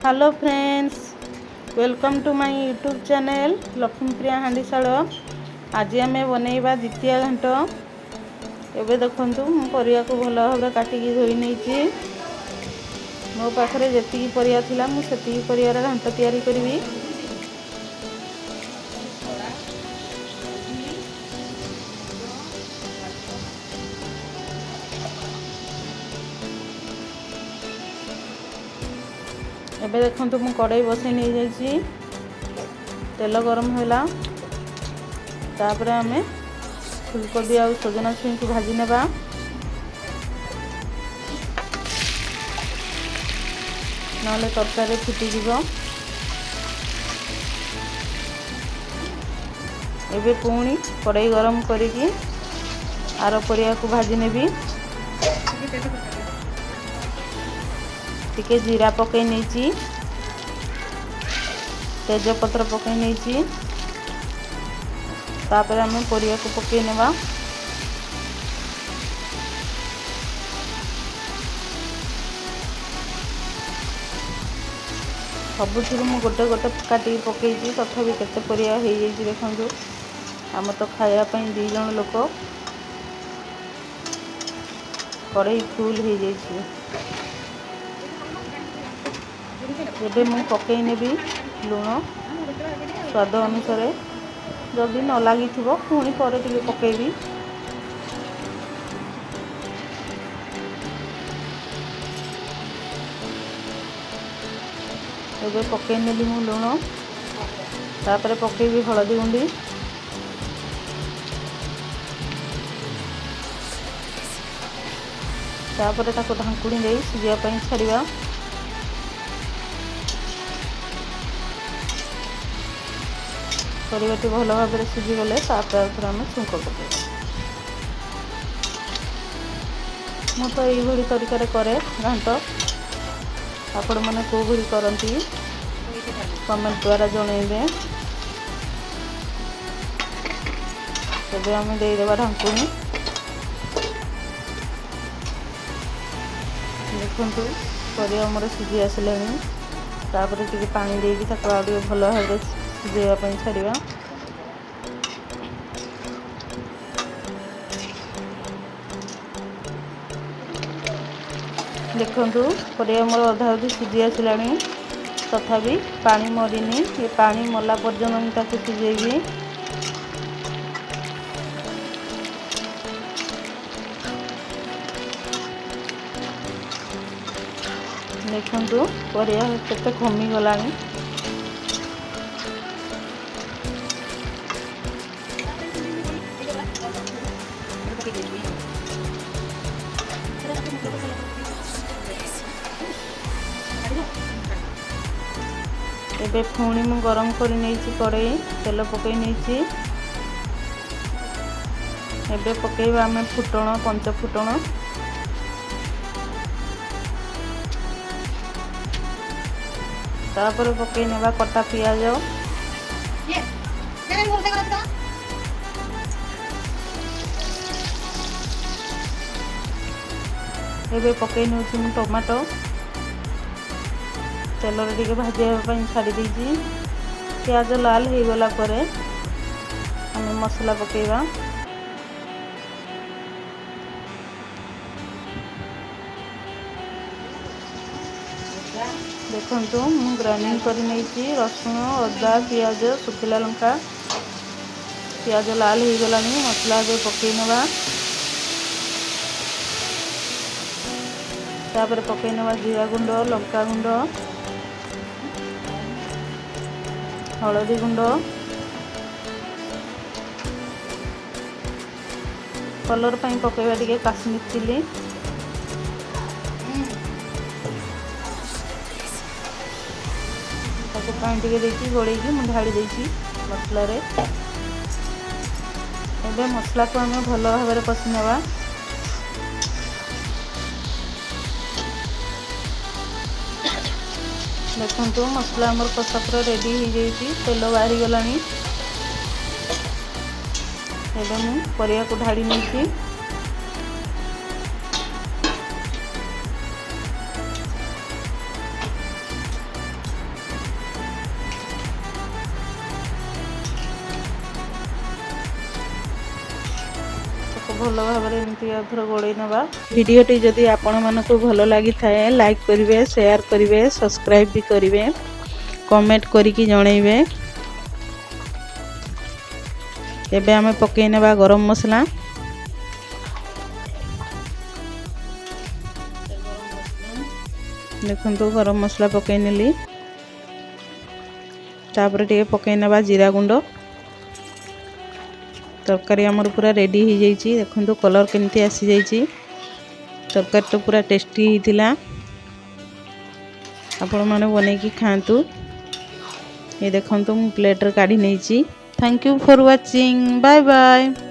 Hello friends, welcome to my YouTube channel Laxmipriya Handishal. आज आम बनइबा द्वितीय घांट। एबे देखंतु मु परिया को भल भाव काटिकी धोई नहीं। मो पाखरे जेतिकी परिया थिला मु सेतिकी परियार घांट तैयारी करिवि। एबे देखंतु मु कड़ाई बसई नहीं जाइछि। तेल गरम होला तापरे आमे फुलकोबी आ सजना छुई को भाजी नेबा। नहले तरकारी फुटी जीवो। एबे पुणी कड़ाई गरम करिकी आर परिया को भाजी नेबी। टिके जीरा पकई नहीं, तेजपत्र पकई नहीं, तापर आम परिया को पकई नेबा। सबुथिरु मु गोटे गोटे काटी पकई तथापि केते परिया हो जाइए देखो। आम तो खायापी 2 जन लोक। कड़ाई फुल हो जाइए। एबे मु पकई नेबी लुण स्वाद अनुसार। जदि न लगी पुणी पर टिके पकेबी। एबे पकई नेबी मु लुण, तापर पकेबी हलदी गुंडी, तापर ताको ढांकुणी दे सिझा पई छाड़िबा। परिवाटी भल भाव सिझीगले तापर आम छुंक पकड़। मु तो यही तरीका करे घांट। आपण मैंने कौ भली करती कमेंट द्वारा जनइबे। तबे आम देदेबा ढांकुणी। देखु परिया मोर सिझी आसला। तापर टिके पानी देकी ताको आ टिके भल भाव सिझाइबा छाड़िबा। देखंतु परिया मोर अधा अधी सिझी आसला। तथापि पानी मरीनी। ये पानी मला पर्यंत मुझे सिझेबी। देखंतु परिया केते कमी गलानी। एबे पुणी मु गरम कर नहीं कड़ाई तेल पकई नहीं। एबे पकेबा आम फुटण 5 फुटण। तापर पकई नेबा कटा पियाज। एबे पकई नउछि टमाटो। तेल टिके भाजा छाड़ी देछि। प्याज लाल हो गला परे आम मसला पकेबा। देखंतु मु ग्राइंडिंग कर नहीं रसुण अदा पियाज सुखिला लंका। पियाज लाल हो गला। मसला जो पकई नेबा। तापर पकई नेबा जीरा गुंड, लंका गुंड, हलदी गुंड, कलर पाई पकेबा टिके काश्मीर चिली। ताको पानी टिके देछि गोळेकी मु ढाली देछि मसला रे। एबे मसला को आमे भल भाव कषि नेबा। देखंतु मसला हमर कषा पूरा रेडी हो जाइए। तेल बाहरी गलानी। एबे मु परिया को ढाली नहीं। भल भाव एमती आउथर गोड़े नवा। वीडियोटी जदि आपण मानकु भल लगी थाए लाइक करिवे, शेयर करिवे, सब्सक्राइब भी करिवे, कमेंट करिकी जणैबे। एबे आमे पकई नेबा गरम मसला। देखंतु गरम मसला पकई नेली। तापर टिके पकई नेबा जीरा गुंड। तरकारी आमर पूरा रेडी हो जाइए। देखो कलर केमती आसी जाइए। तरकारी तो पूरा टेस्टी होता। आपण मैंने बनैकी खातु। ये देखो मु प्लेट रे काढ़ी नहीं। Thank you for watching. Bye bye.